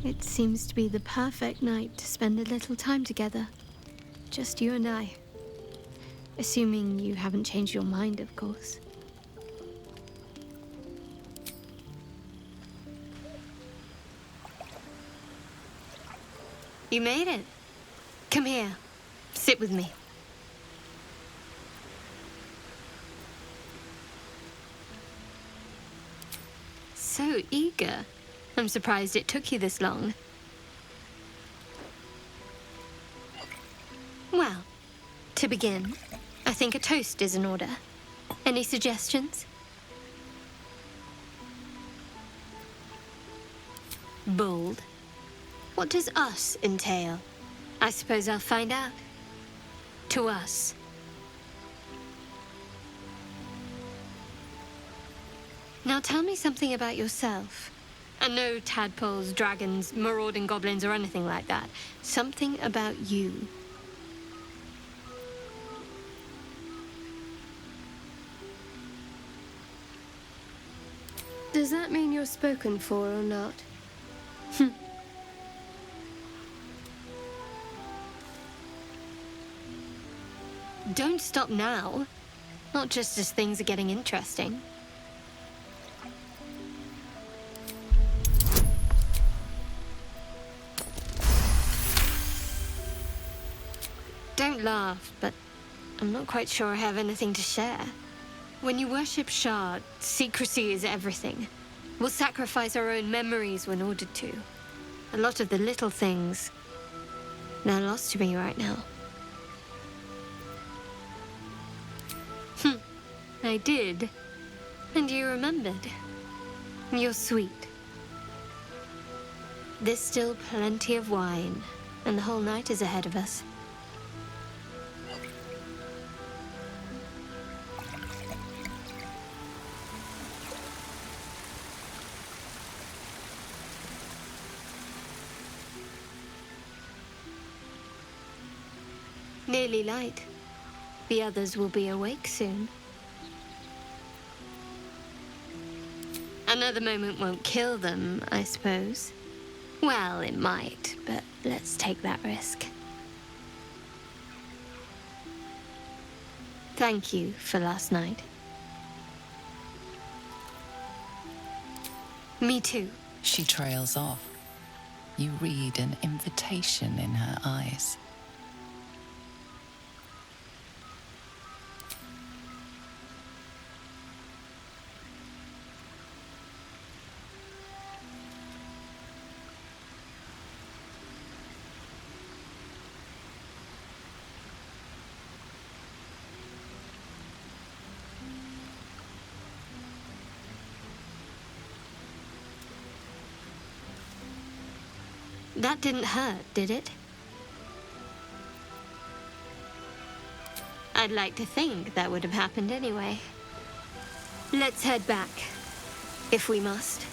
It seems to be the perfect night to spend a little time together. Just you and I. Assuming you haven't changed your mind, of course. You made it. Come here. Sit with me. So eager. I'm surprised it took you this long. Well, to begin, I think a toast is in order. Any suggestions? Bold. What does us entail? I suppose I'll find out. To us. Now tell me something about yourself. And no tadpoles, dragons, marauding goblins, or anything like that. Something about you. Does that mean you're spoken for or not? Don't stop now. Not just as things are getting interesting. Don't laugh, but I'm not quite sure I have anything to share. When you worship Shard, secrecy is everything. We'll sacrifice our own memories when ordered to. A lot of the little things, they're lost to me right now. I did. And you remembered. You're sweet. There's still plenty of wine, and the whole night is ahead of us. Nearly light. The others will be awake soon. Another moment won't kill them, I suppose. Well, it might, but let's take that risk. Thank you for last night. Me too. She trails off. You read an invitation in her eyes. That didn't hurt, did it? I'd like to think that would have happened anyway. Let's head back, if we must.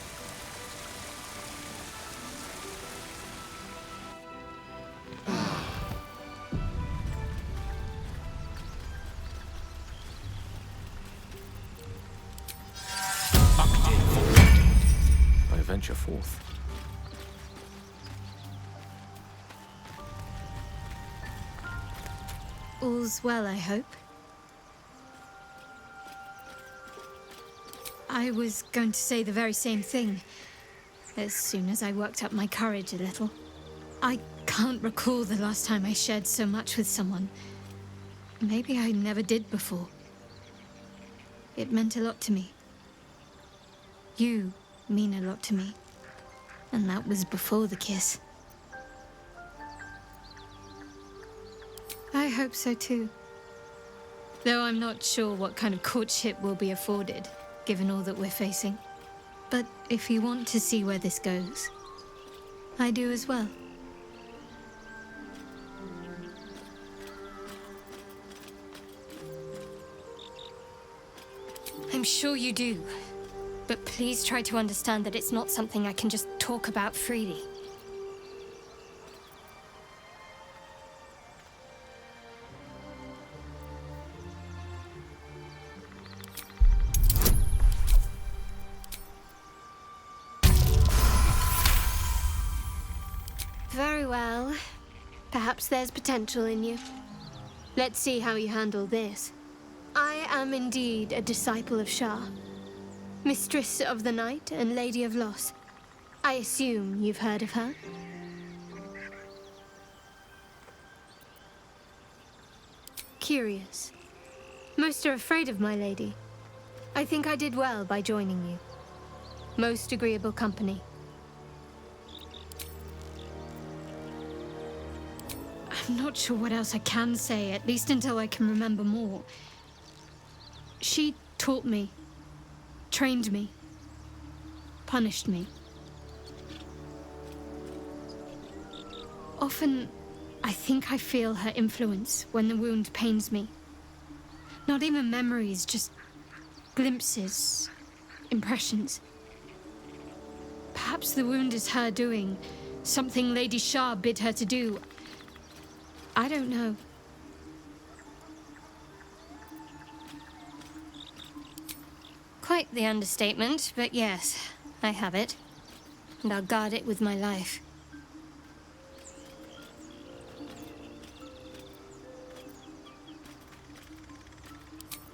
I venture forth. All's well, I hope. I was going to say the very same thing, as soon as I worked up my courage a little. I can't recall the last time I shared so much with someone. Maybe I never did before. It meant a lot to me. You mean a lot to me. And that was before the kiss. I hope so too. Though I'm not sure what kind of courtship will be afforded, given all that we're facing. But if you want to see where this goes, I do as well. I'm sure you do. But please try to understand that it's not something I can just talk about freely. Very well. Perhaps there's potential in you. Let's see how you handle this. I am indeed a disciple of Shah, Mistress of the Night and Lady of Loss. I assume you've heard of her? Curious. Most are afraid of my lady. I think I did well by joining you. Most agreeable company. I'm not sure what else I can say, at least until I can remember more. She taught me, trained me, punished me. Often, I think I feel her influence when the wound pains me. Not even memories, just glimpses, impressions. Perhaps the wound is her doing, something Lady Shah bid her to do. I don't know. Quite the understatement, but yes, I have it. And I'll guard it with my life.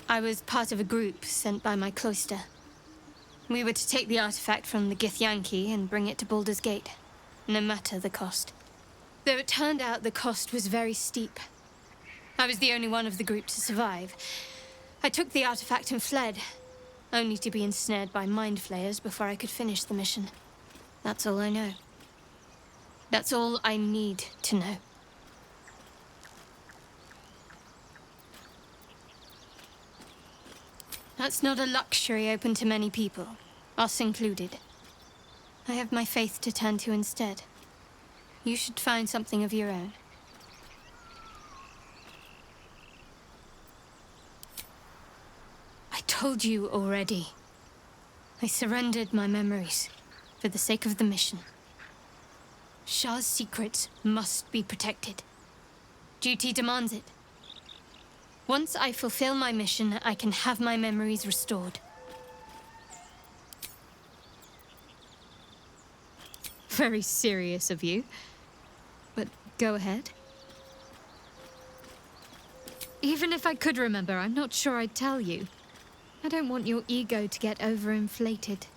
I was part of a group sent by my cloister. We were to take the artifact from the Githeyanki and bring it to Baldur's Gate, no matter the cost. Though it turned out the cost was very steep. I was the only one of the group to survive. I took the artifact and fled, only to be ensnared by mind flayers before I could finish the mission. That's all I know. That's all I need to know. That's not a luxury open to many people, us included. I have my faith to turn to instead. You should find something of your own. I told you already. I surrendered my memories for the sake of the mission. Shah's secrets must be protected. Duty demands it. Once I fulfill my mission, I can have my memories restored. Very serious of you. But go ahead. Even if I could remember, I'm not sure I'd tell you. I don't want your ego to get overinflated.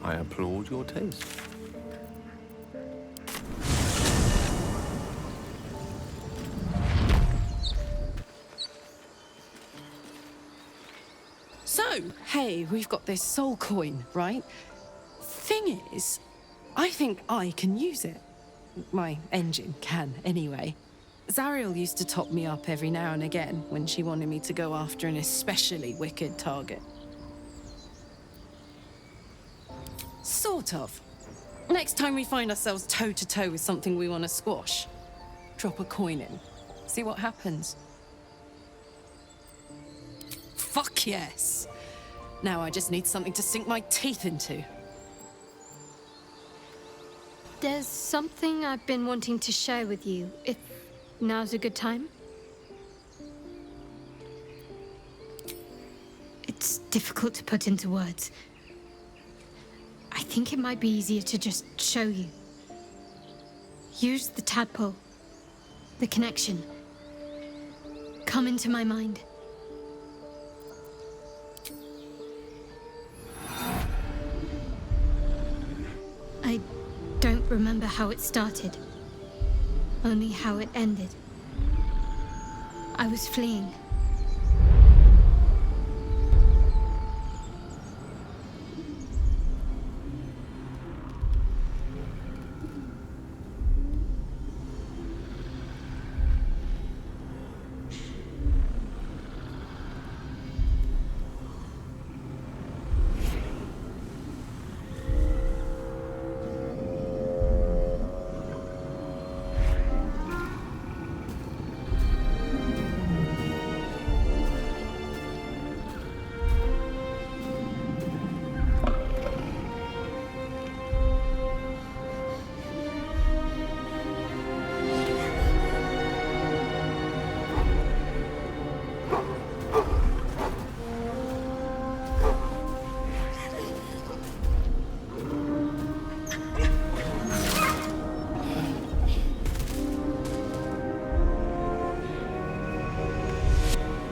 I applaud your taste. So, hey, we've got this soul coin, right? Thing is, I think I can use it. My engine can, anyway. Zariel used to top me up every now and again when she wanted me to go after an especially wicked target. Sort of. Next time we find ourselves toe-to-toe with something we want to squash, drop a coin in. See what happens. Fuck yes! Now I just need something to sink my teeth into. There's something I've been wanting to share with you, if now's a good time. It's difficult to put into words. I think it might be easier to just show you. Use the tadpole, the connection. Come into my mind. don't remember how it started, only how it ended. I was fleeing.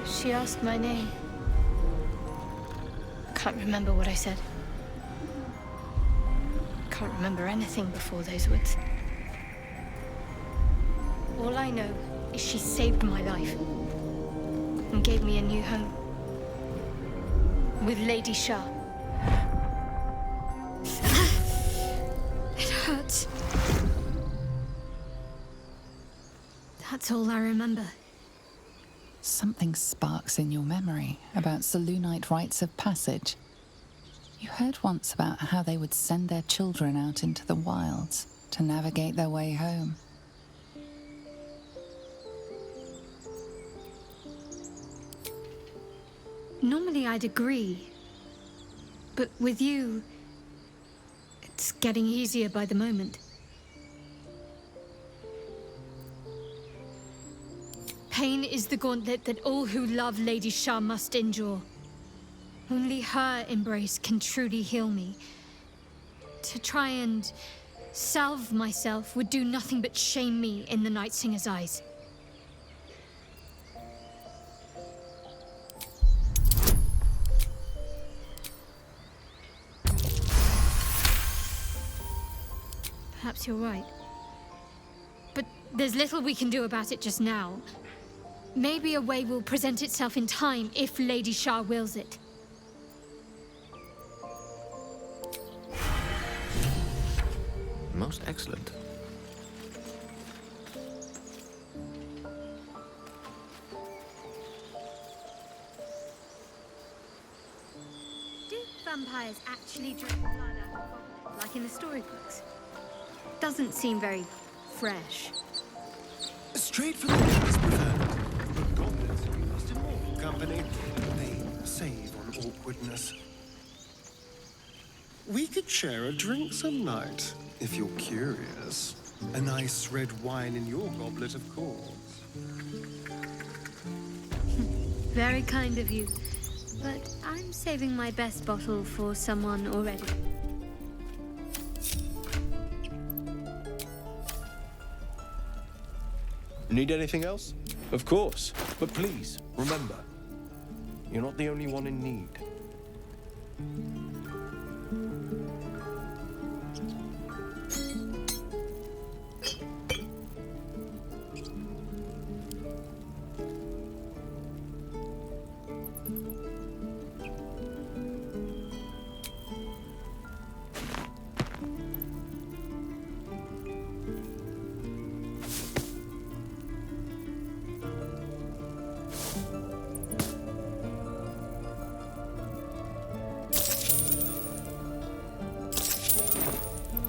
She asked my name. Can't remember what I said. Can't remember anything before those words. All I know is she saved my life and gave me a new home with Lady Shah. It hurts. That's all I remember. Something sparks in your memory about Selûnite rites of passage. You heard once about how they would send their children out into the wilds to navigate their way home. Normally I'd agree. But with you, it's getting easier by the moment. Pain is the gauntlet that all who love Lady Shah must endure. Only her embrace can truly heal me. To try and salve myself would do nothing but shame me in the Night Singer's eyes. Perhaps you're right. But there's little we can do about it just now. Maybe a way will present itself in time if Lady Shah wills it. Most excellent. Do vampires actually drink blood out of bottles, like in the storybooks? Doesn't seem very fresh. Straight from the is preferred. But goblins are used in more company. They save on awkwardness. We could share a drink some night, if you're curious. A nice red wine in your goblet, of course. Very kind of you. But I'm saving my best bottle for someone already. Need anything else? Of course. But please, remember, you're not the only one in need.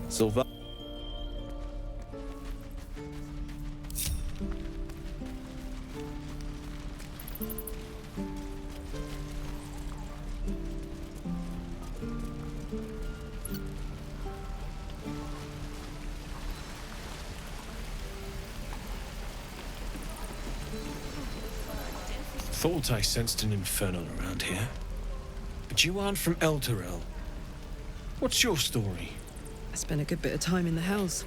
Silver. Thought I sensed an infernal around here. But you aren't from Elturel. What's your story? I spent a good bit of time in the Hells.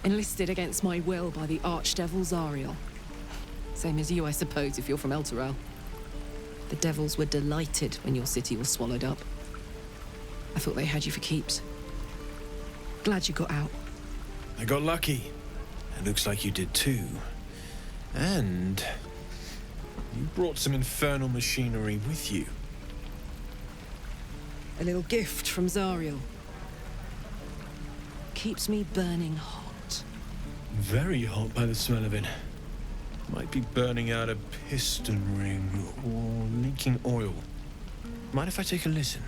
Enlisted against my will by the Archdevil Zariel. Same as you, I suppose, if you're from Elturel. The devils were delighted when your city was swallowed up. I thought they had you for keeps. Glad you got out. I got lucky. It looks like you did too. And you brought some infernal machinery with you. A little gift from Zariel. Keeps me burning hot. Very hot by the smell of it. Might be burning out a piston ring or leaking oil. Mind if I take a listen?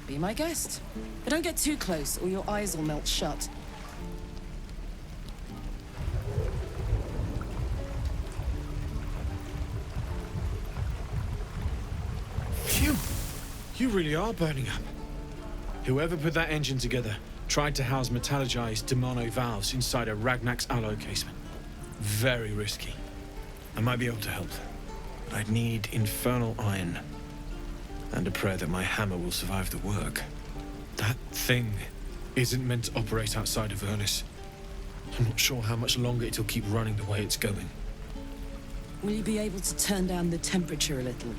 Be my guest. But don't get too close or your eyes will melt shut. Phew! You really are burning up. Whoever put that engine together tried to house metallogized Demano valves inside a Ragnak's alloy casement. Very risky. I might be able to help, but I'd need infernal iron. And a prayer that my hammer will survive the work. That thing isn't meant to operate outside of Ernest. I'm not sure how much longer it'll keep running the way it's going. Will you be able to turn down the temperature a little?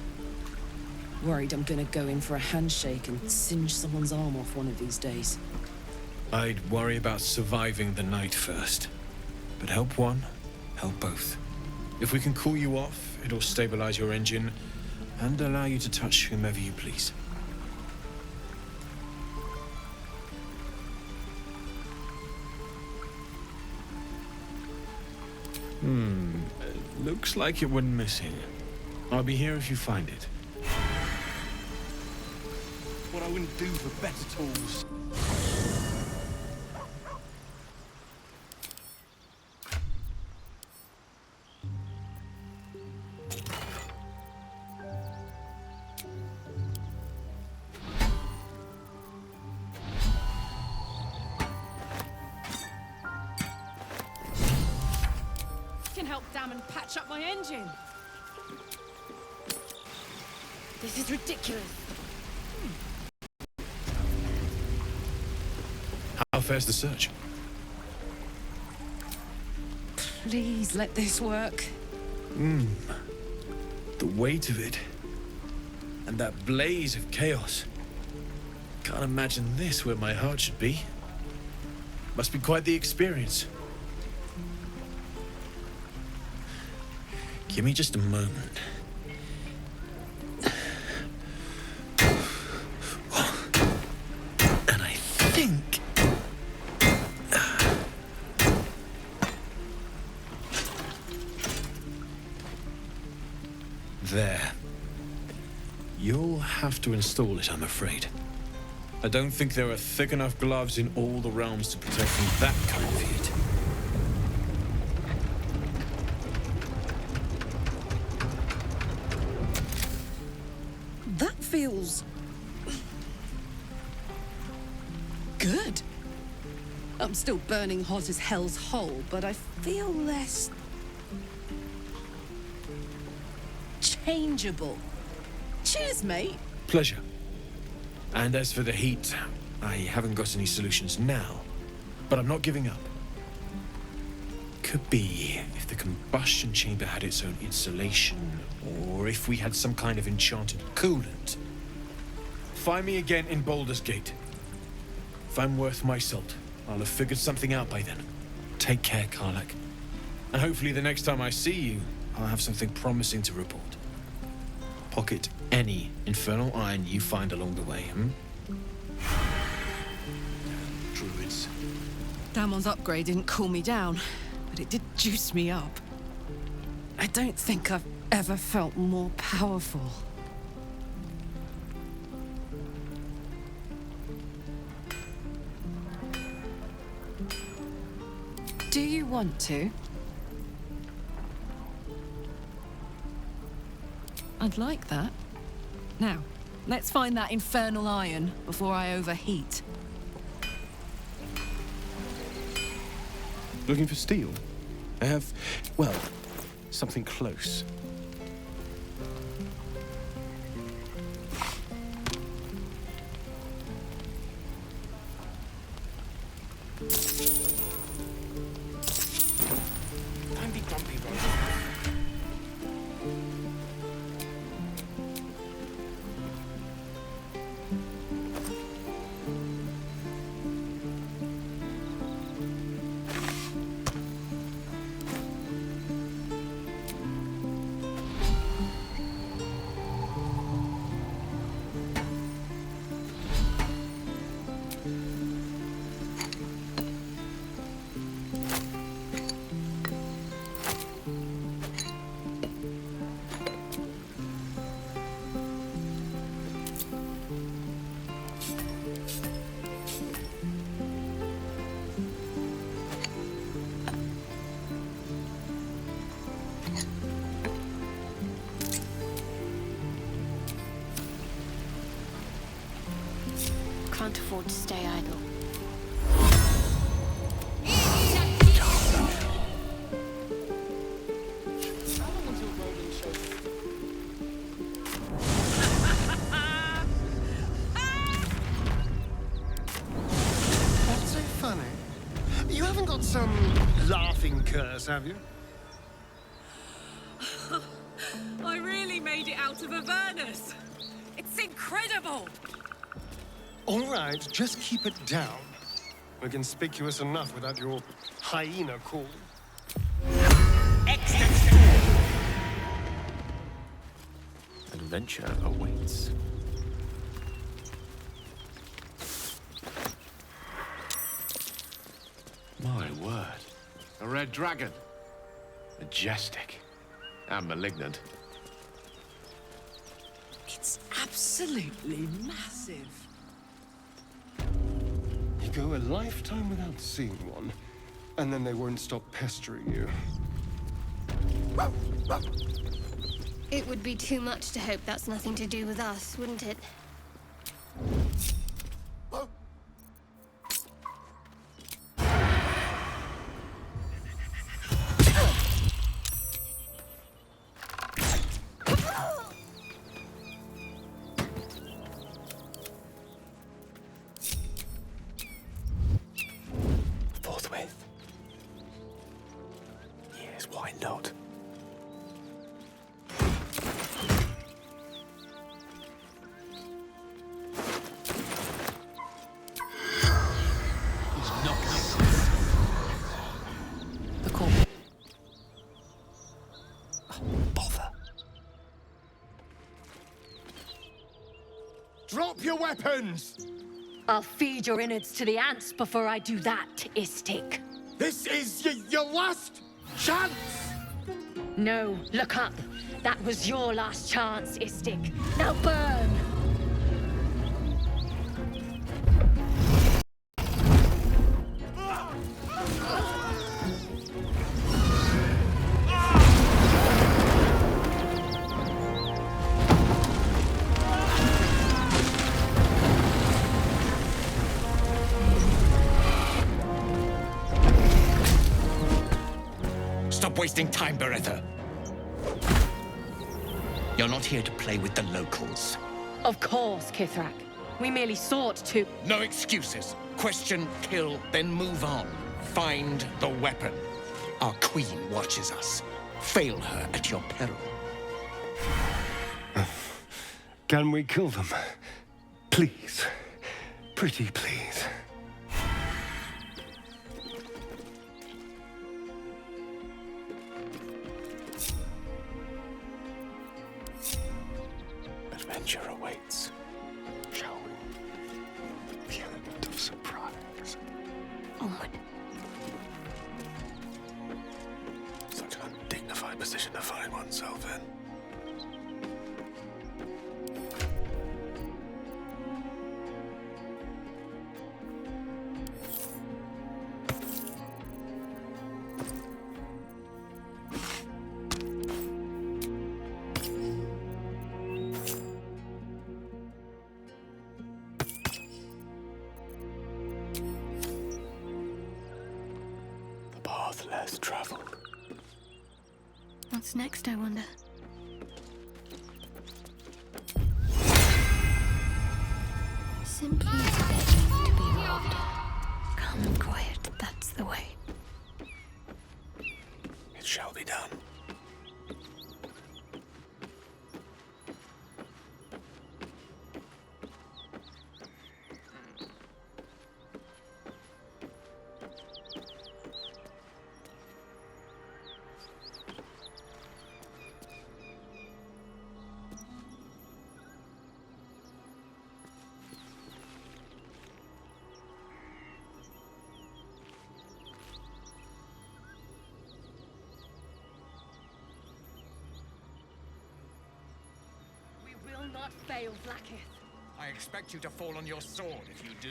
Worried I'm gonna go in for a handshake and singe someone's arm off one of these days. I'd worry about surviving the night first. But help one, help both. If we can cool you off, it'll stabilize your engine and allow you to touch whomever you please. Looks like it went missing. I'll be here if you find it. What I wouldn't do for better tools. Can help damn and patch up my engine. This is ridiculous. How fares the search? Please let this work. The weight of it. And that blaze of chaos. Can't imagine this where my heart should be. Must be quite the experience. Give me just a moment. And I think... There. You'll have to install it, I'm afraid. I don't think there are thick enough gloves in all the realms to protect from that kind of heat. That feels... good. I'm still burning hot as hell's hole, but I feel less... changeable. Cheers, mate. Pleasure. And as for the heat, I haven't got any solutions now, but I'm not giving up. Could be if the combustion chamber had its own insulation, or if we had some kind of enchanted coolant. Find me again in Baldur's Gate. If I'm worth my salt, I'll have figured something out by then. Take care, Karlak. And hopefully the next time I see you, I'll have something promising to report. Pocket any infernal iron you find along the way, Druids. Damon's upgrade didn't cool me down, but it did juice me up. I don't think I've ever felt more powerful. Do you want to? I'd like that. Now, let's find that infernal iron before I overheat. Looking for steel? I have, well, something close. Don't be grumpy, bro. can't afford to stay idle. What's so funny? You haven't got some laughing curse, have you? I really made it out of Avernus. It's incredible. All right, just keep it down. We're conspicuous enough without your hyena call. Adventure awaits. My word. A red dragon. Majestic. And malignant. It's absolutely massive. You go a lifetime without seeing one, and then they won't stop pestering you. It would be too much to hope that's nothing to do with us, wouldn't it? Forthwith. Yes, why not? The call. Bother. Drop your weapons! I'll feed your innards to the ants before I do that, Istik. This is your last chance! No, look up. That was your last chance, Istik. Now burn! Stop wasting time, Beretta. You're not here to play with the locals. Of course, Kithrak. We merely sought to... No excuses. Question, kill, then move on. Find the weapon. Our queen watches us. Fail her at your peril. Can we kill them? Please. Pretty please. Adventure awaits. Shall we? The element of surprise. Onward. Such an undignified position to find oneself in. The path less traveled. What's next, I wonder? Simply begging to be robbed. Calm and quiet, that's the way. It shall be done. We will not fail, Blackith. I expect you to fall on your sword if you do.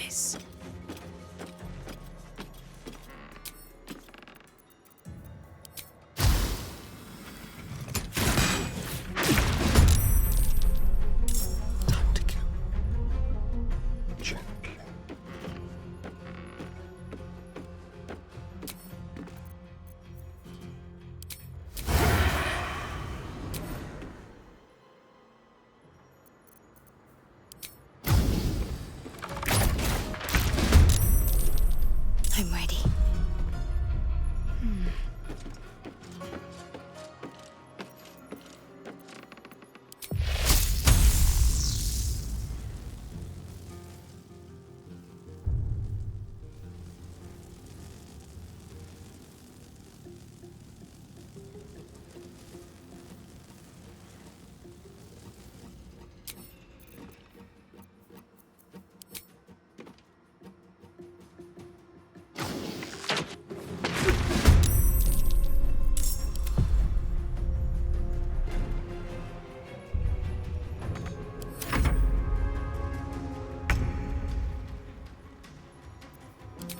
this. Time to kill. Gently. I'm ready.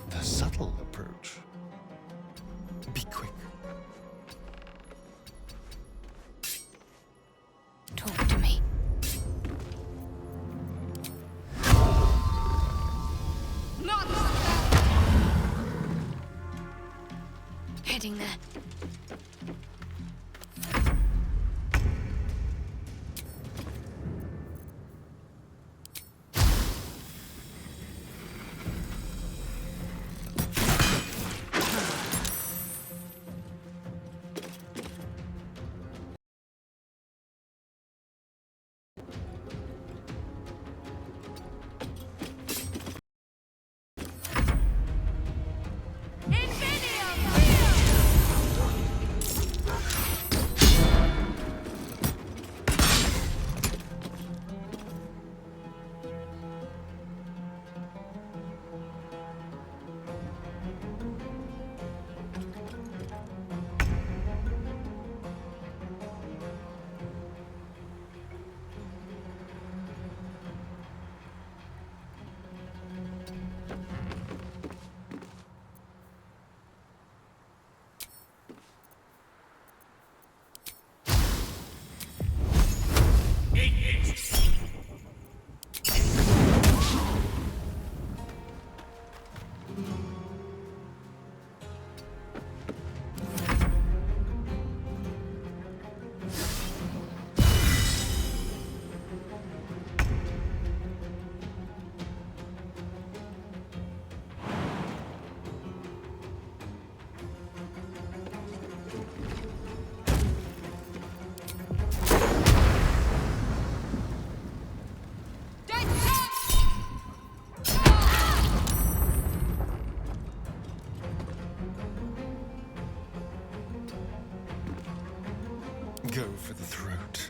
The subtle approach. Be quick. Talk to me. Heading there. Go for the throat.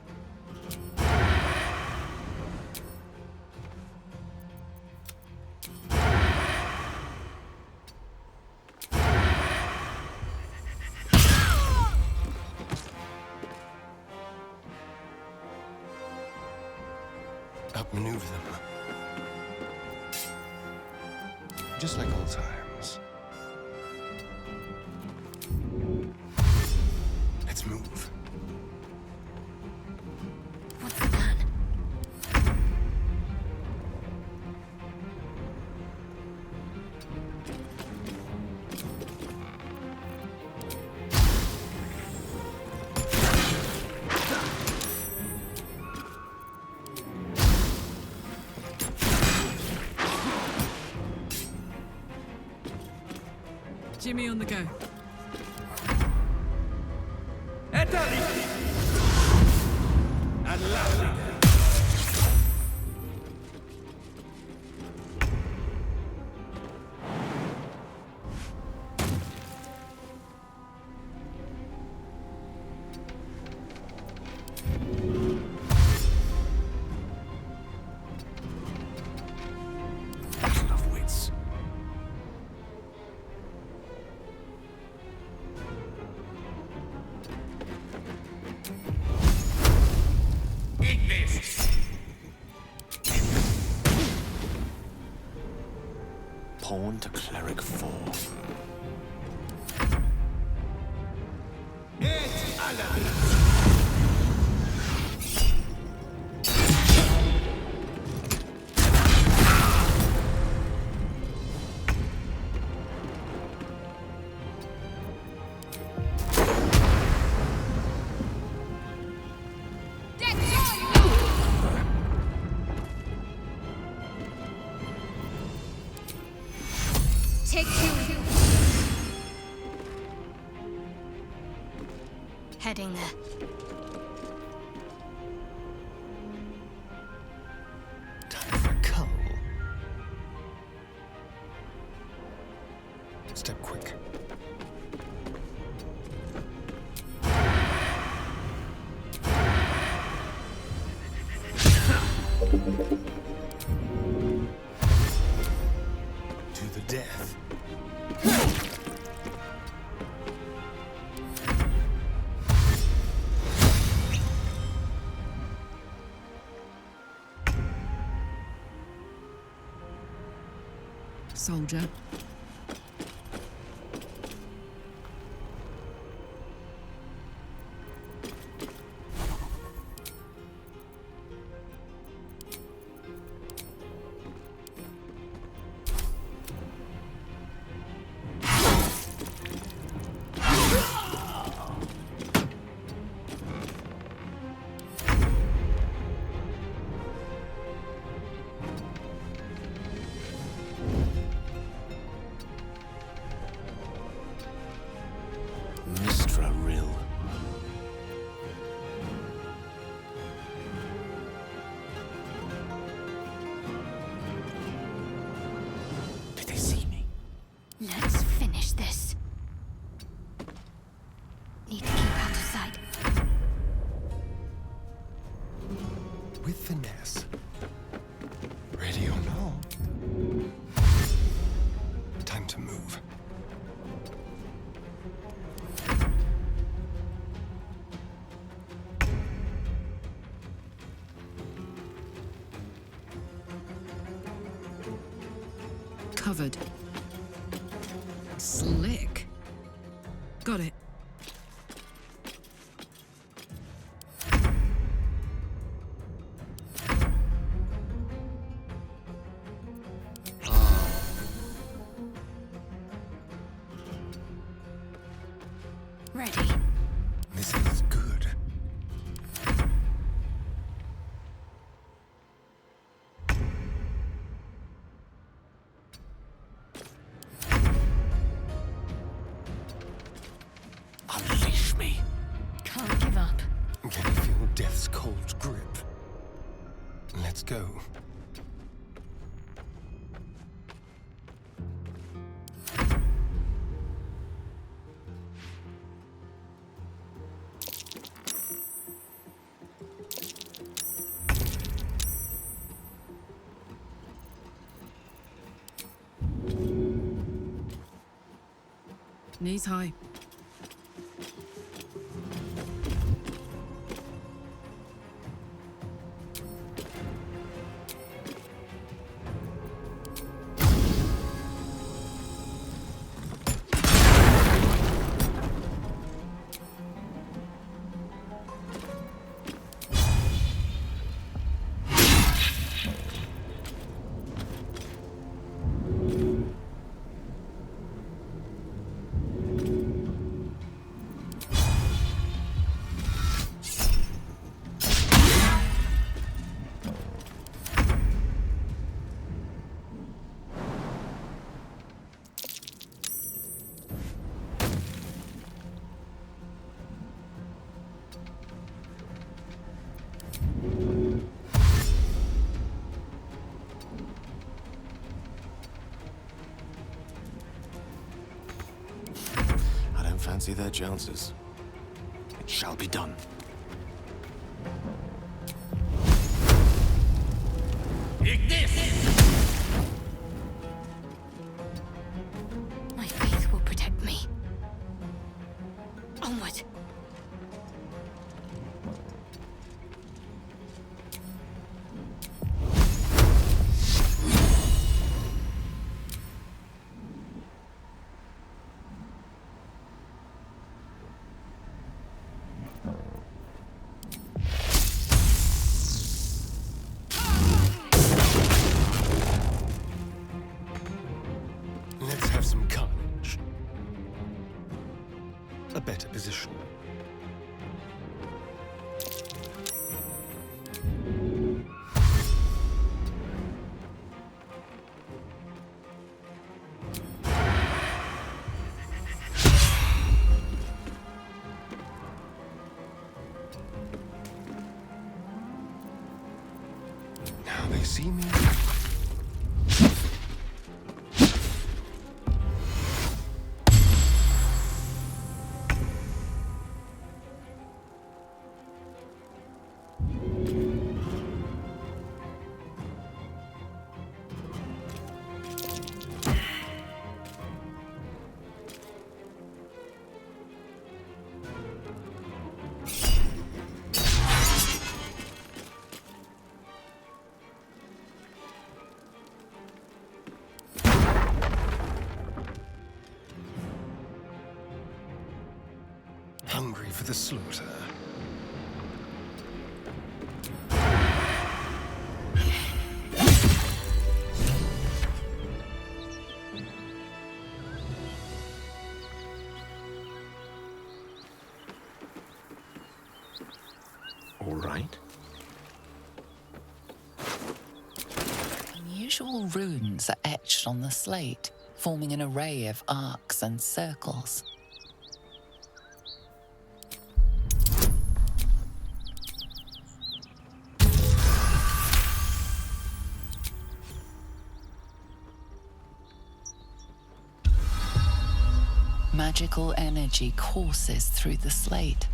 Outmaneuver them. Just like old times. Let's move. What's the plan? Jimmy on the go. Battle of wits. pawn to cleric 4. Heading there. Time for cull. Step quick. To the death. Soldier. Mistra Rill. Did they see me? Let's finish this. Need to keep out of sight. With finesse. Ready or not? Time to move. Covered. Slick. Got it. Ready. This feels good. Unleash me. Can't give up. Can you feel death's cold grip? Let's go. Knees high. I don't fancy their chances. It shall be done. My faith will protect me. Onward. a better position. Now they see me. Hungry for the slaughter. All right. Unusual runes are etched on the slate, forming an array of arcs and circles. Magical energy courses through the slate.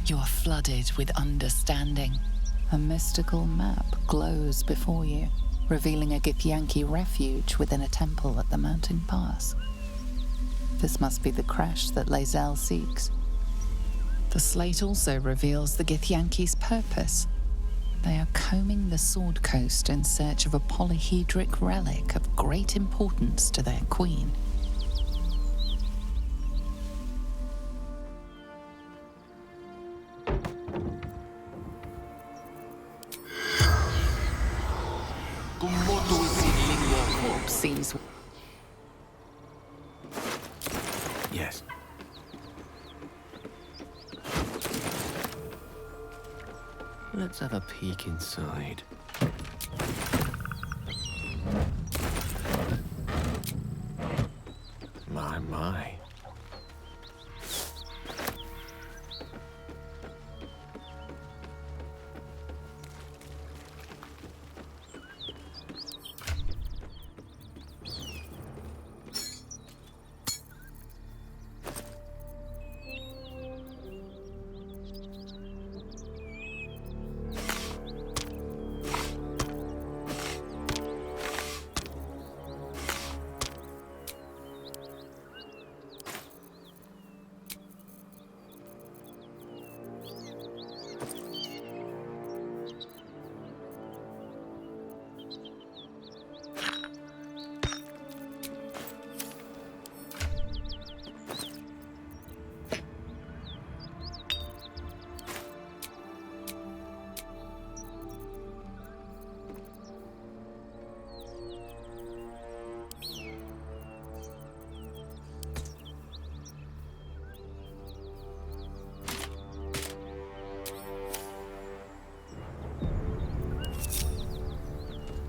You are flooded with understanding. A mystical map glows before you, revealing a Githyanki refuge within a temple at the mountain pass. This must be the crash that Lae'zel seeks. The slate also reveals the Githyanki's purpose. They are combing the Sword Coast in search of a polyhedric relic of great importance to their queen. Sees. Yes. Let's have a peek inside. My.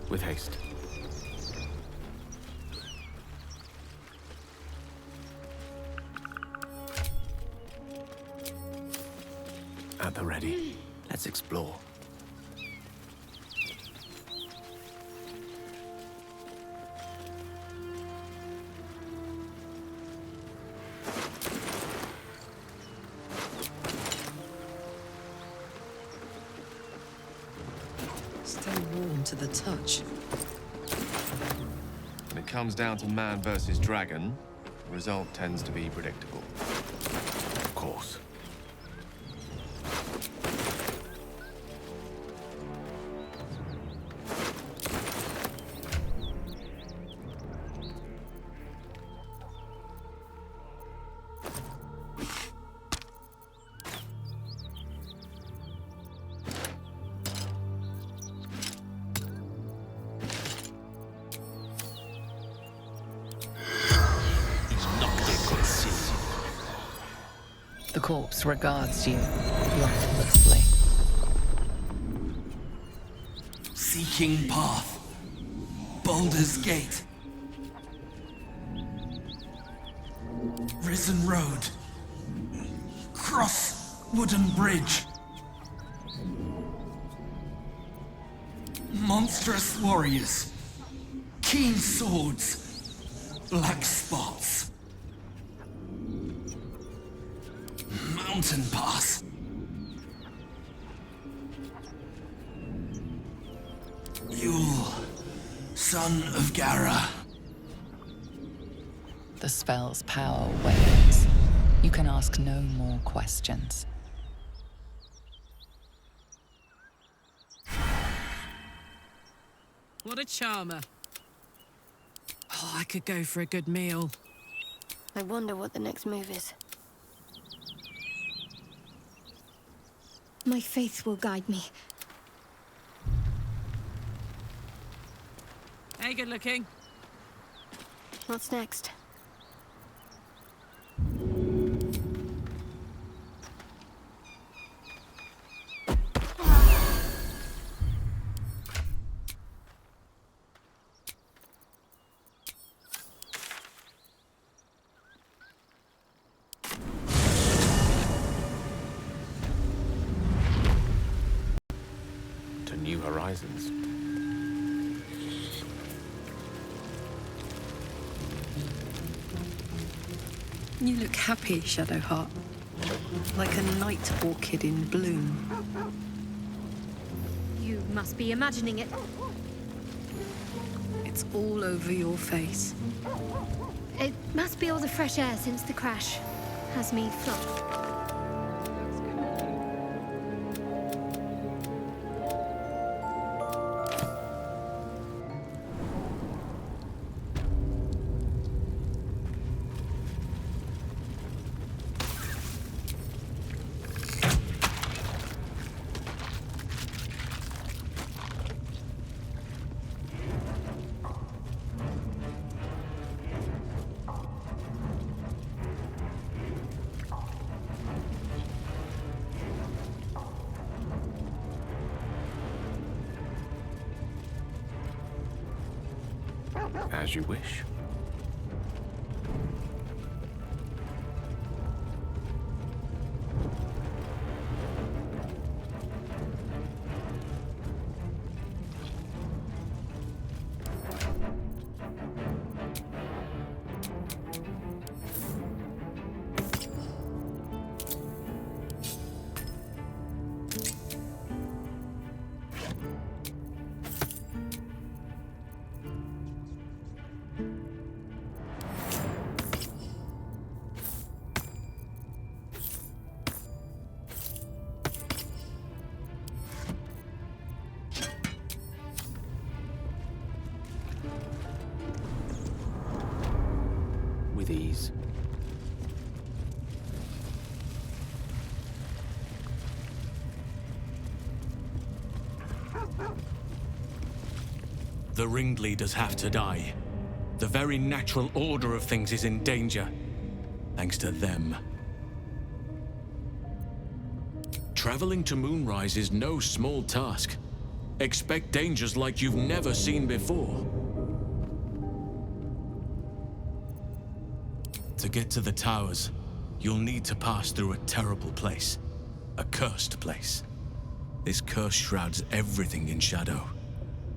With haste. At the ready. Let's explore. Stay warm to the touch. When it comes down to man versus dragon, the result tends to be predictable. Of course. corpse regards you breathlessly. Seeking path. Baldur's Gate. Risen Road. Cross Wooden Bridge. Monstrous warriors. Keen swords. Black spots. Mountain pass. Yule, son of Gara. The spell's power wanes. You can ask no more questions. What a charmer. Oh, I could go for a good meal. I wonder what the next move is. My faith will guide me. Hey, good looking. What's next? To new horizons. You look happy, Shadowheart. Like a night orchid in bloom. You must be imagining it. It's all over your face. It must be all the fresh air since the crash. Has me fluffed. As you wish. With ease. The ringleaders have to die. The very natural order of things is in danger, thanks to them. Traveling to Moonrise is no small task. Expect dangers like you've never seen before. To get to the towers, you'll need to pass through a terrible place. A cursed place. This curse shrouds everything in shadow.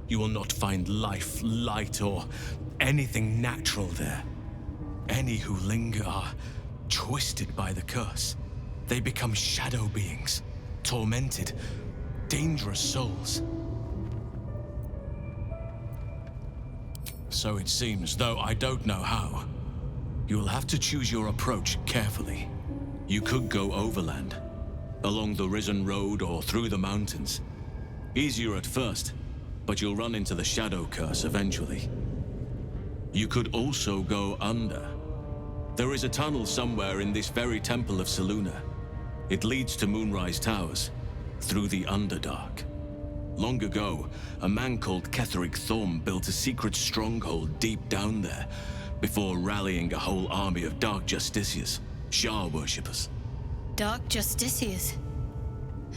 You will not find life, light, or anything natural there. Any who linger are twisted by the curse. They become shadow beings, tormented, dangerous souls. So it seems, though I don't know how. You will have to choose your approach carefully. You could go overland, along the Risen Road or through the mountains. Easier at first, but you'll run into the Shadow Curse eventually. You could also go under. There is a tunnel somewhere in this very temple of Selûne. It leads to Moonrise Towers, through the Underdark. Long ago, a man called Ketheric Thorm built a secret stronghold deep down there, before rallying a whole army of Dark Justiciars, Shah worshippers. Dark Justiciars.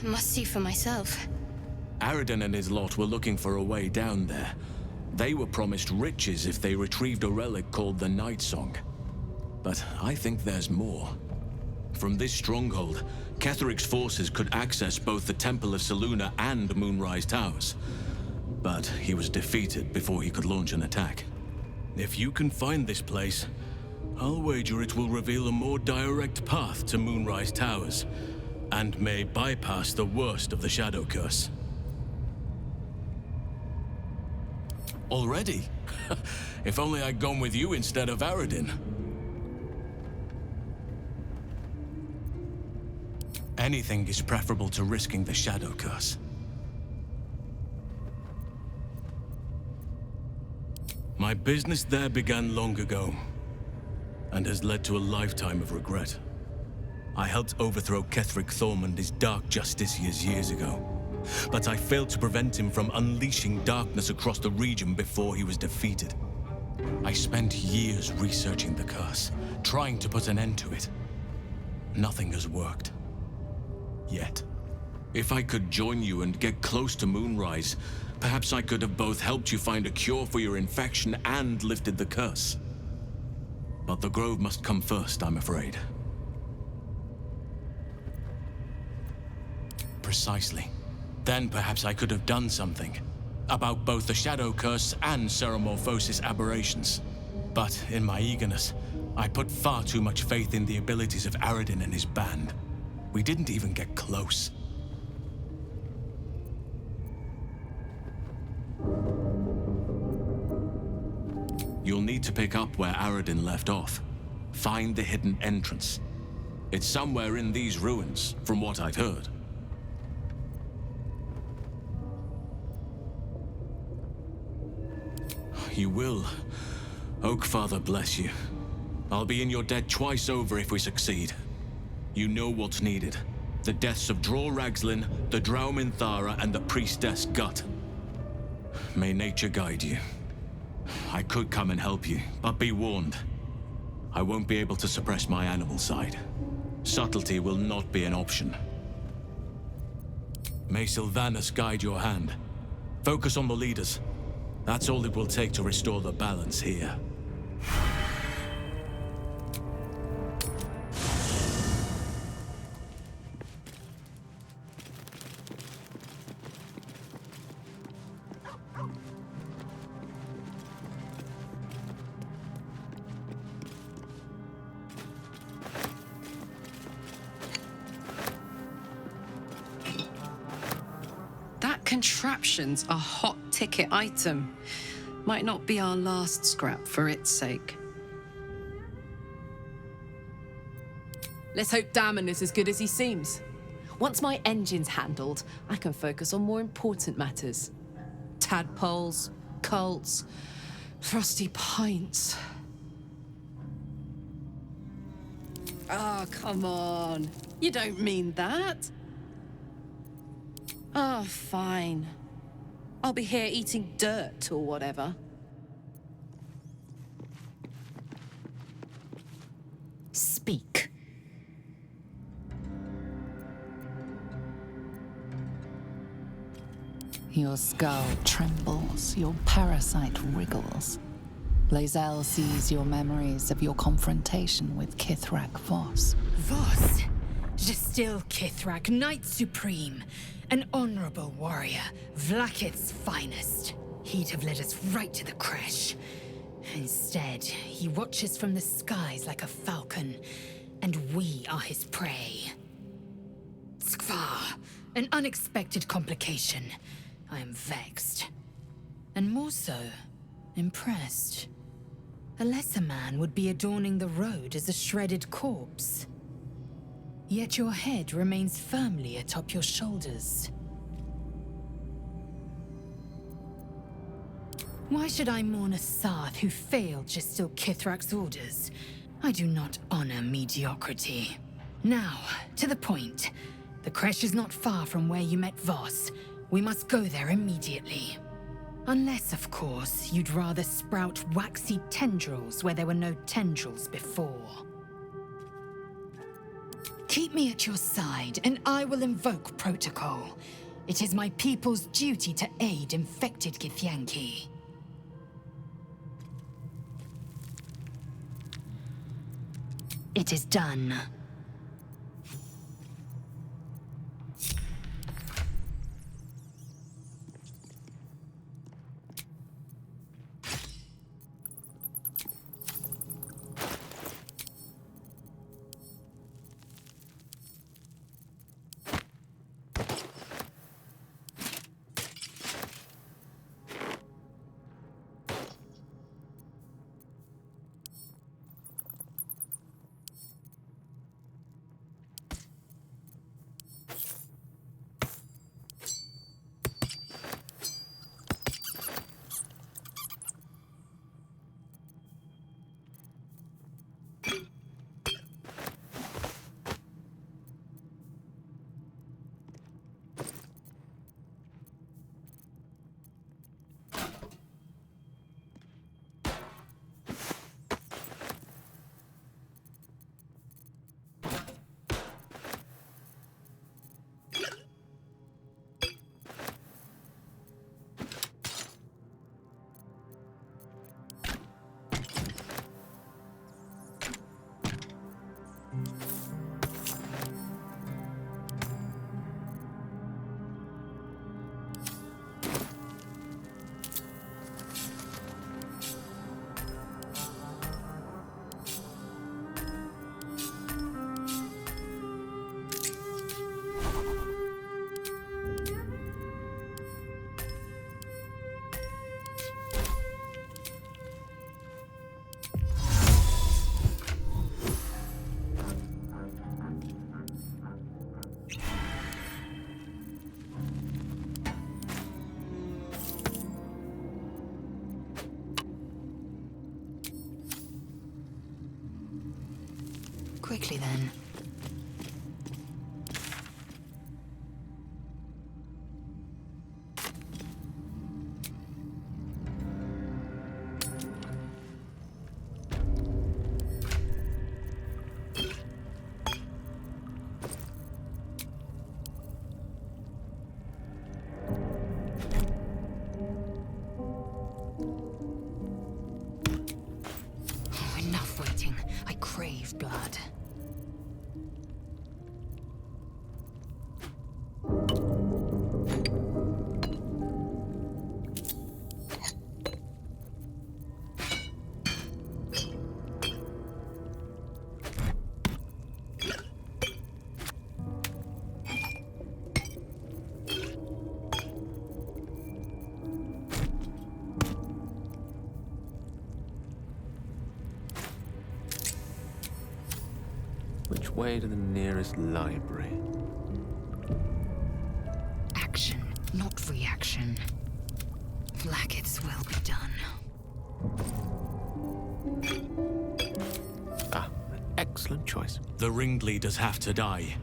I must see for myself. Aradin and his lot were looking for a way down there. They were promised riches if they retrieved a relic called the Night Song. But I think there's more. From this stronghold, Ketheric's forces could access both the Temple of Selûne and Moonrise Towers. But he was defeated before he could launch an attack. If you can find this place, I'll wager it will reveal a more direct path to Moonrise Towers, and may bypass the worst of the Shadow Curse. Already? If only I'd gone with you instead of Aradin. Anything is preferable to risking the Shadow Curse. My business there began long ago, and has led to a lifetime of regret. I helped overthrow Ketheric Thorm and his Dark Justiciars years ago, but I failed to prevent him from unleashing darkness across the region before he was defeated. I spent years researching the curse, trying to put an end to it. Nothing has worked. Yet. If I could join you and get close to Moonrise, perhaps I could have both helped you find a cure for your infection and lifted the curse. But the Grove must come first, I'm afraid. Precisely. Then perhaps I could have done something about both the Shadow Curse and Ceremorphosis aberrations. But in my eagerness, I put far too much faith in the abilities of Aradin and his band. We didn't even get close. You'll need to pick up where Aradin left off. Find the hidden entrance. It's somewhere in these ruins, from what I've heard. You will. Oakfather bless you. I'll be in your debt twice over if we succeed. You know what's needed. The deaths of Dror Ragzlin, the Drow Minthara, and the Priestess Gut. May nature guide you. I could come and help you, but be warned. I won't be able to suppress my animal side. Subtlety will not be an option. May Sylvanus guide your hand. Focus on the leaders. That's all it will take to restore the balance here. Contraption's a hot ticket item. Might not be our last scrap for its sake. Let's hope Damon is as good as he seems. Once my engine's handled, I can focus on more important matters. Tadpoles, cults, frosty pints. Oh, come on. You don't mean that. Oh, fine. I'll be here eating dirt or whatever. Speak. Your skull trembles, your parasite wriggles. Blazel sees your memories of your confrontation with Kithrak Voss. Voss? Justil Kithrak, Knight Supreme. An honorable warrior, Vlakith's finest. He'd have led us right to the crash. Instead, he watches from the skies like a falcon, and we are his prey. Skvar, an unexpected complication. I am vexed. And more so, impressed. A lesser man would be adorning the road as a shredded corpse. Yet your head remains firmly atop your shoulders. Why should I mourn a Sarth who failed Justil Kithrak's orders? I do not honor mediocrity. Now, to the point. The creche is not far from where you met Voss. We must go there immediately. Unless, of course, you'd rather sprout waxy tendrils where there were no tendrils before. Keep me at your side, and I will invoke protocol. It is my people's duty to aid infected Githyanki. It is done. Quickly then. Enough waiting. I crave blood. Which way to the nearest library? Action, not reaction. Blackets will be done. Ah, an excellent choice. The ringleaders have to die.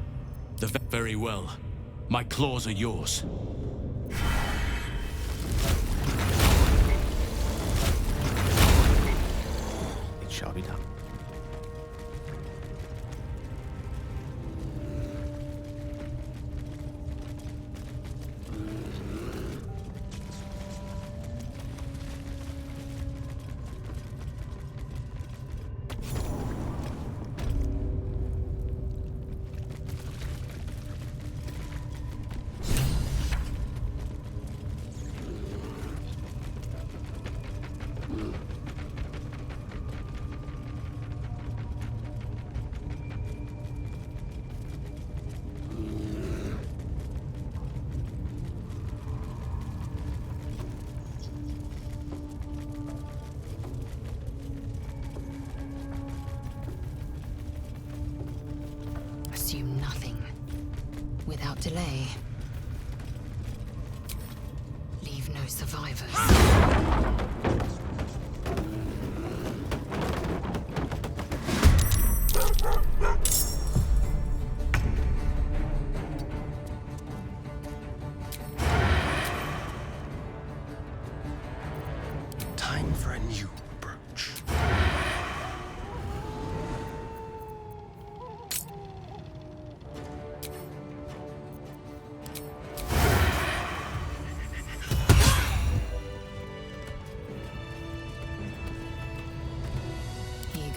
Very well. My claws are yours. It shall be done. Assume nothing. Without delay. Leave no survivors. Time for a new approach.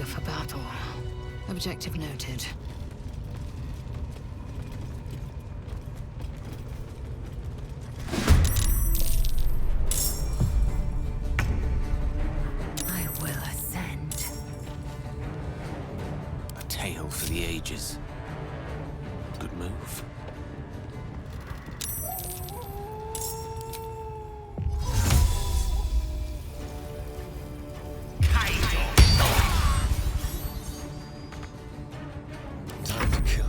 for battle. Objective noted. I will ascend. A tale for the ages. Good move. Time to kill.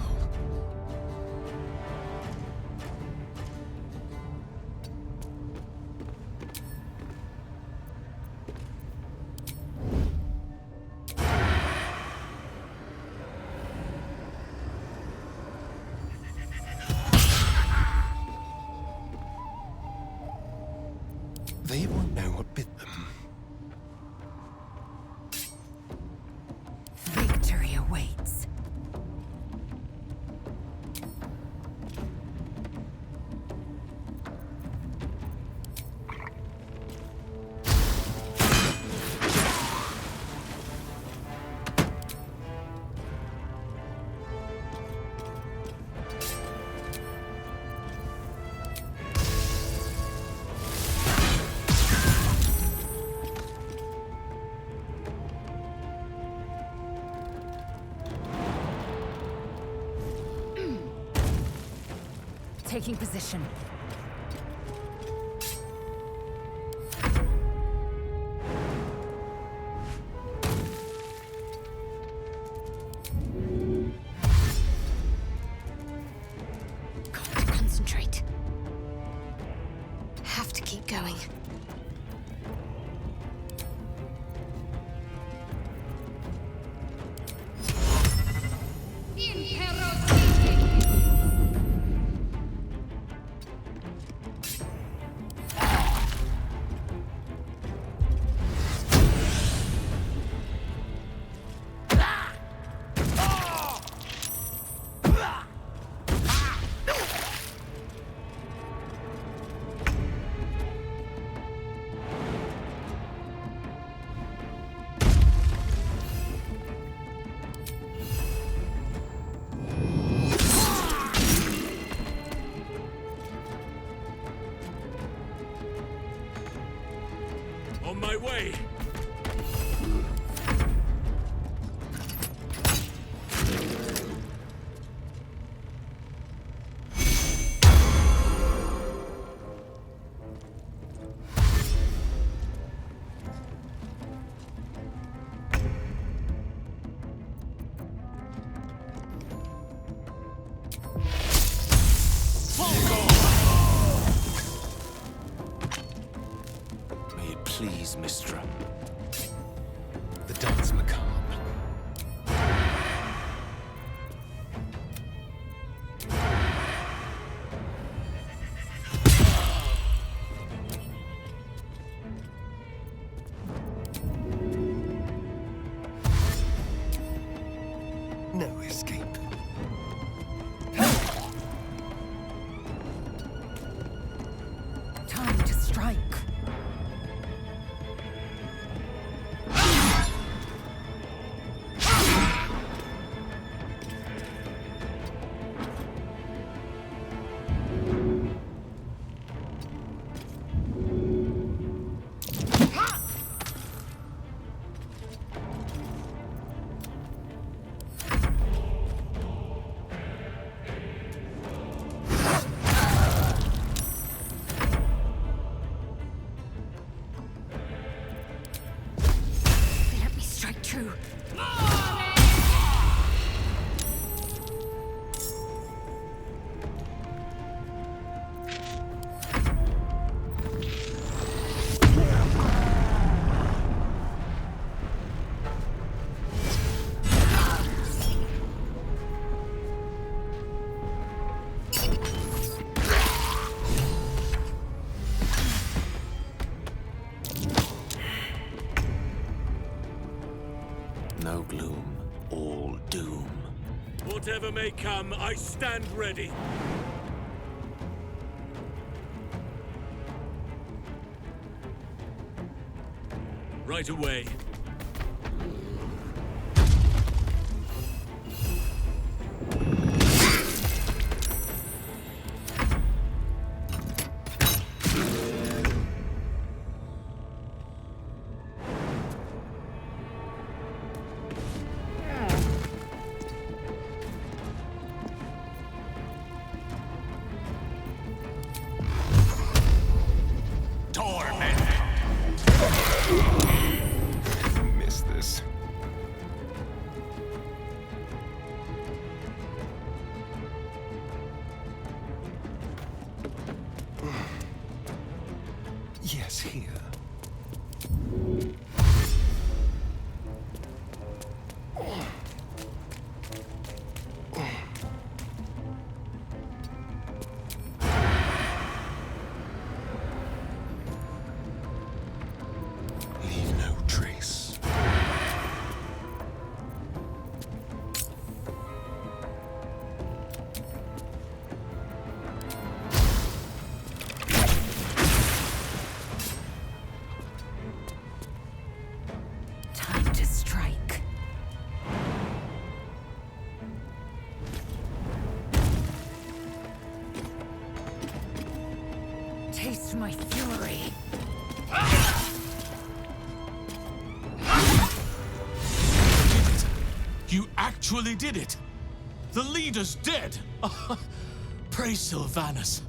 They won't know what bit them. Victory awaits. Taking position. Got to concentrate. Have to keep going. On my way. May it please, Mistra. The dance macabre. No escape. Time to strike. Let me strike true. No gloom, all doom. Whatever may come, I stand ready. Right away. my fury. You actually did it! The leader's dead! Praise Sylvanus.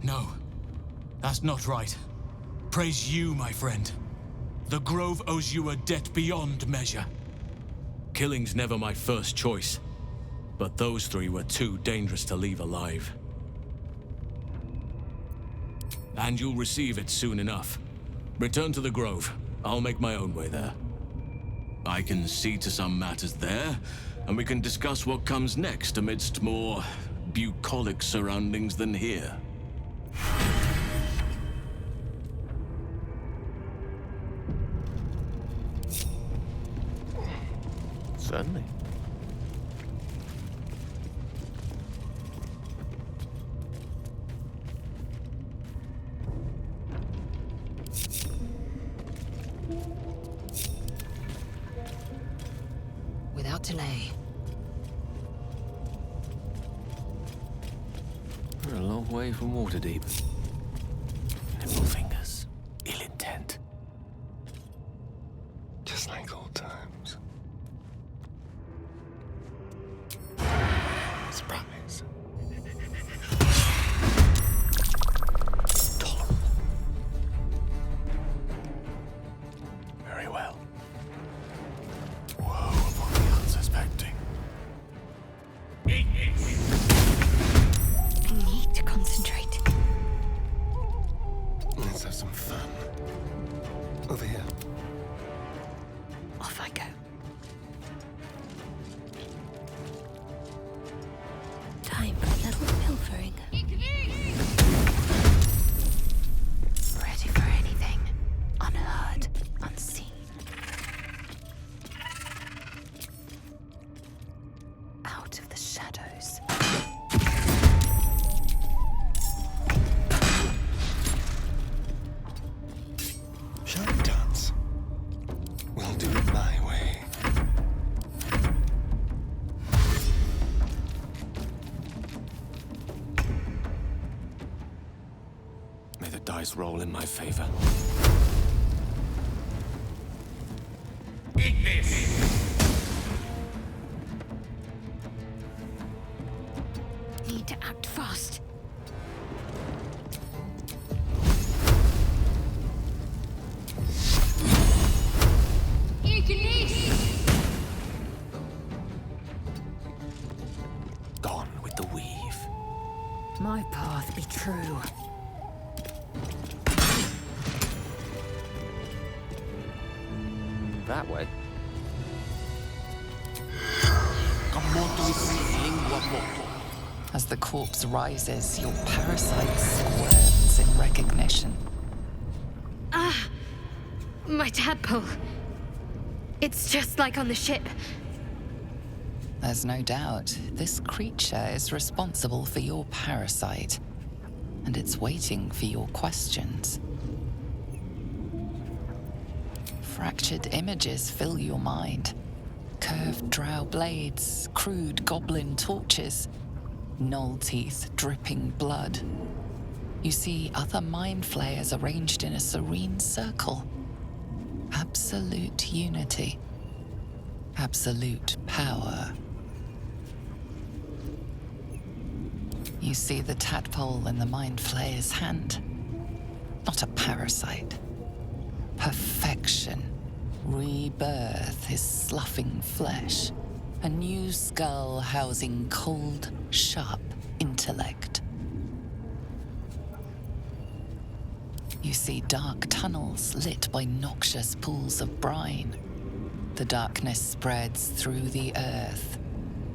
No, that's not right. Praise you, my friend. The Grove owes you a debt beyond measure. Killing's never my first choice, but those three were too dangerous to leave alive. And you'll receive it soon enough. Return to the Grove. I'll make my own way there. I can see to some matters there, and we can discuss what comes next amidst more bucolic surroundings than here. Certainly. Without delay. We're a long way from Waterdeep. Nimble fingers, ill intent. Just like old times. Surprise. Tolerable. Very well. Woe upon the unsuspecting. I need to concentrate. Let's have some fun. Over here. Off I go. Time for a little pilfering. Ready for anything. Unheard, unseen. Out of the shadows. Shall we dance? We'll do it my way. May the dice roll in my favor. Eat this! Need to act fast. Gone with the weave. My path be true. That way. As the corpse rises, your parasite squirms in recognition. Ah! My tadpole. It's just like on the ship. There's no doubt this creature is responsible for your parasite, and it's waiting for your questions. Fractured images fill your mind. Curved drow blades, crude goblin torches, gnoll teeth dripping blood. You see other mind flayers arranged in a serene circle. Absolute unity. Absolute power. You see the tadpole in the mind flayer's hand. Not a parasite. Perfection. Rebirth is sloughing flesh. A new skull housing cold, sharp intellect. You see dark tunnels lit by noxious pools of brine. The darkness spreads through the earth.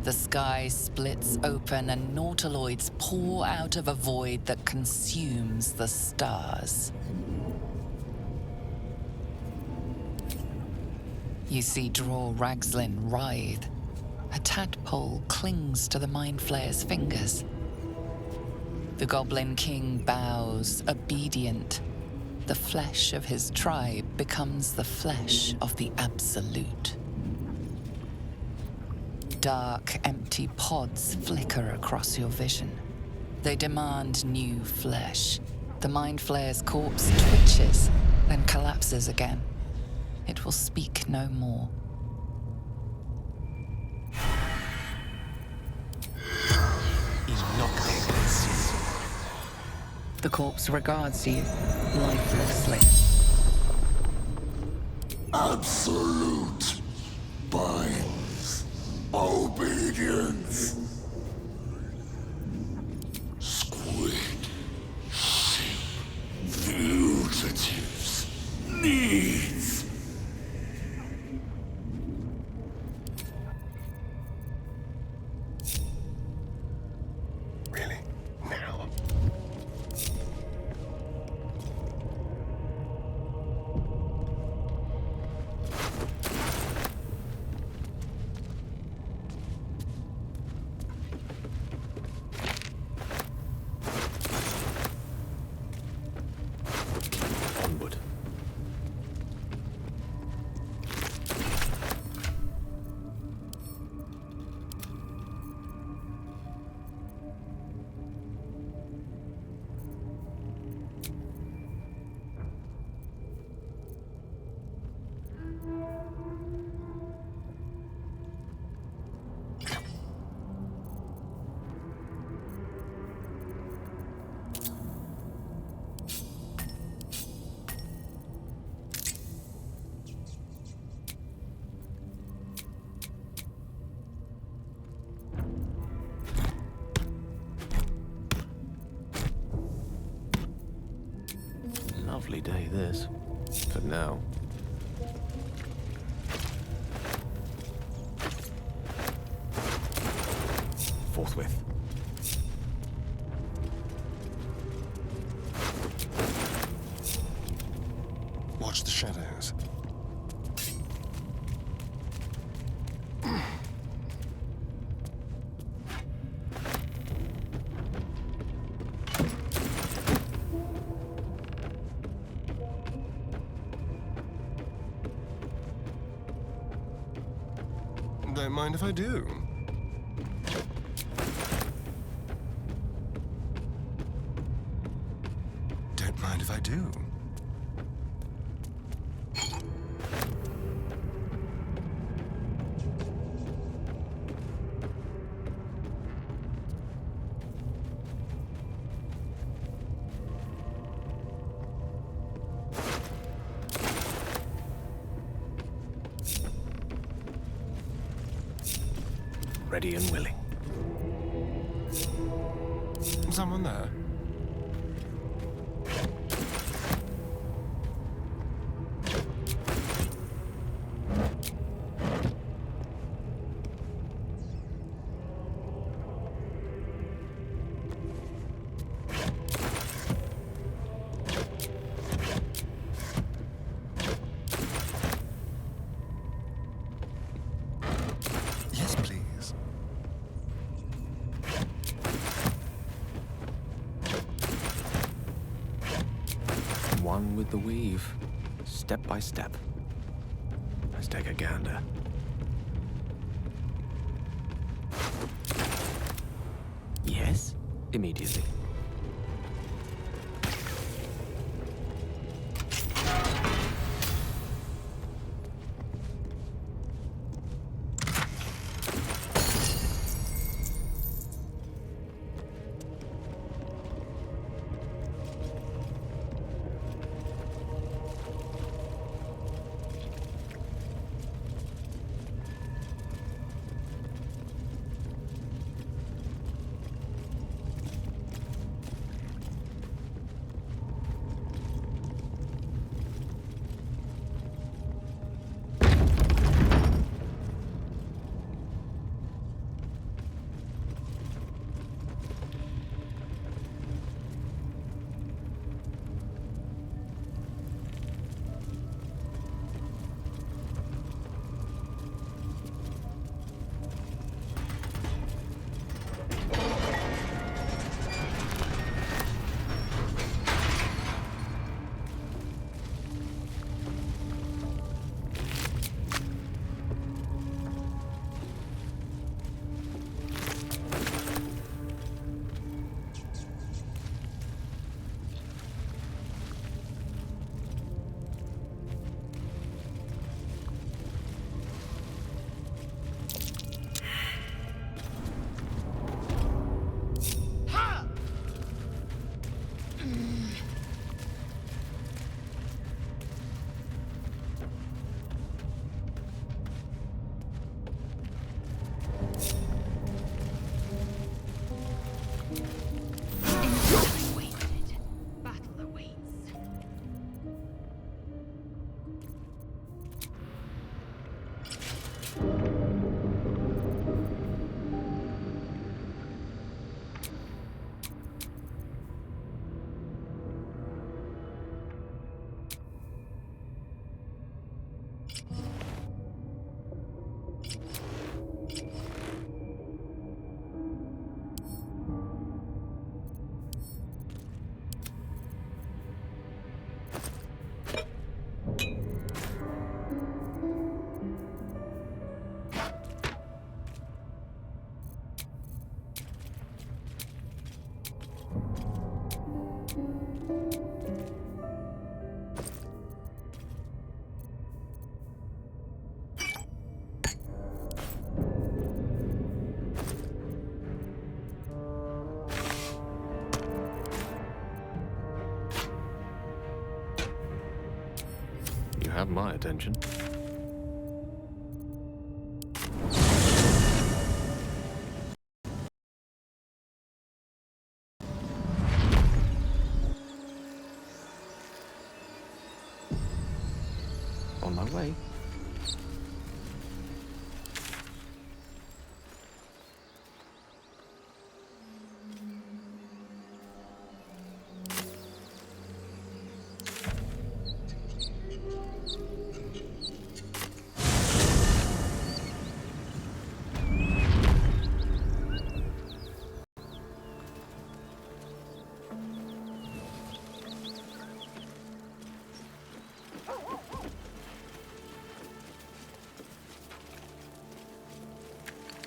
The sky splits open and nautiloids pour out of a void that consumes the stars. You see Draw Ragslin writhe. A tadpole clings to the Mind Flayer's fingers. The Goblin King bows, obedient. The flesh of his tribe becomes the flesh of the Absolute. Dark, empty pods flicker across your vision. They demand new flesh, The Mind Flayer's corpse twitches, then collapses again. It will speak no more. The corpse regards you lifelessly. Absolute binds obedience. Squid, sheep, fugitives, needs. Really? Now? Onward. Lovely day, this. For now. Forthwith. Watch the shadows. Don't mind if I do. Don't mind if I do. Ready and willing. Someone there? Yes, please. One with the weave, step by step. Let's take a gander. Yes, immediately. my attention. On my way.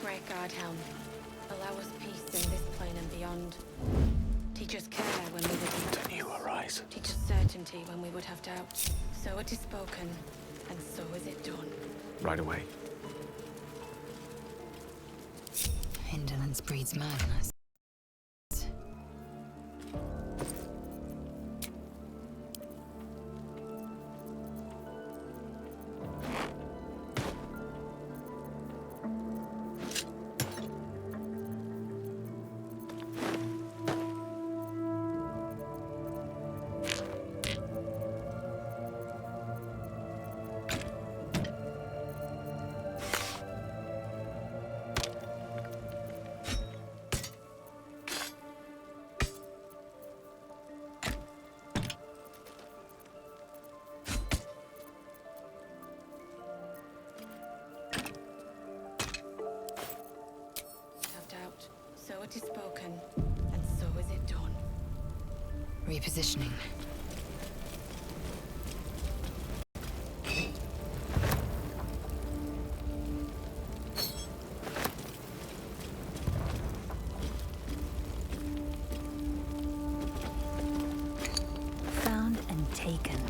Great God, Helm. Allow us peace in this plane and beyond. Teach us care when we would have Then you arise. Teach us certainty when we would have doubt. So it is spoken, and so is it done. Right away. Indolence breeds madness. So it is spoken, and so is it done. Repositioning. Found and taken.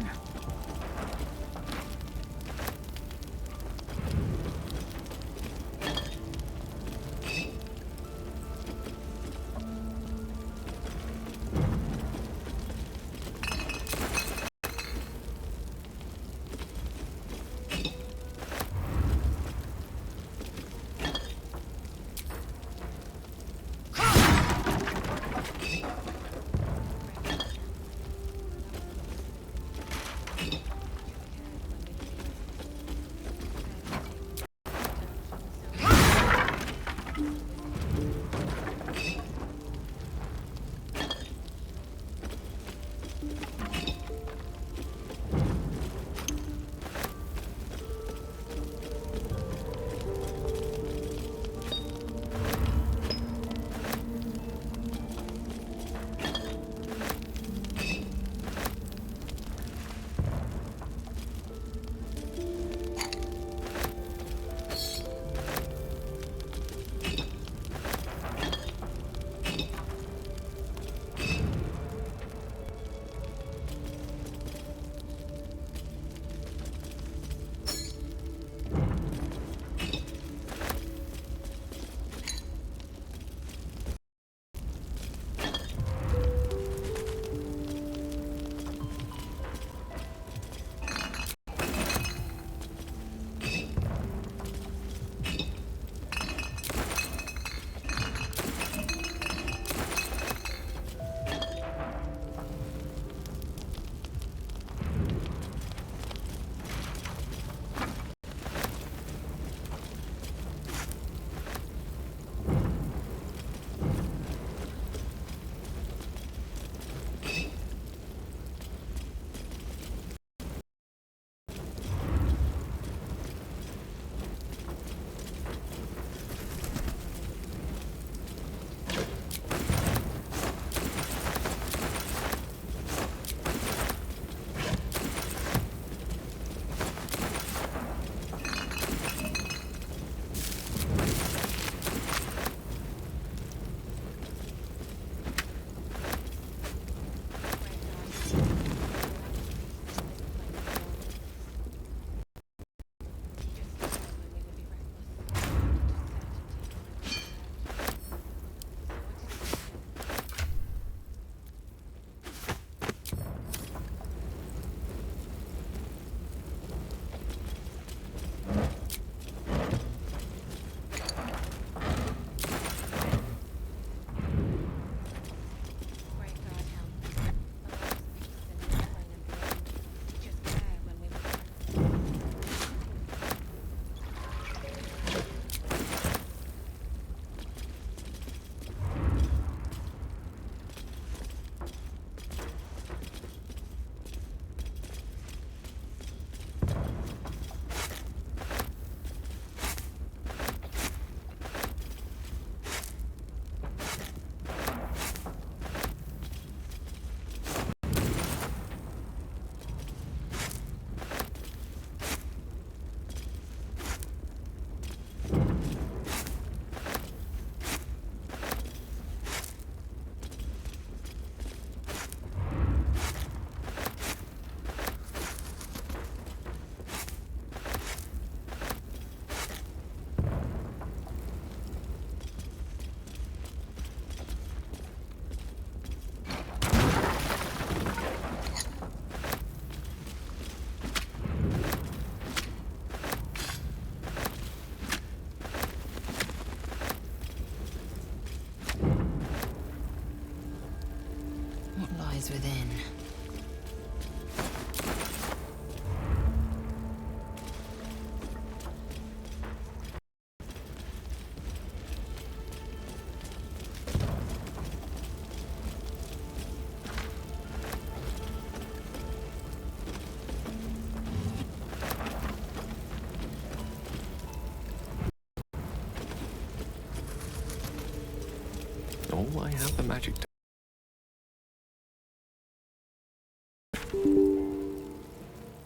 lies within. Oh, I have the magic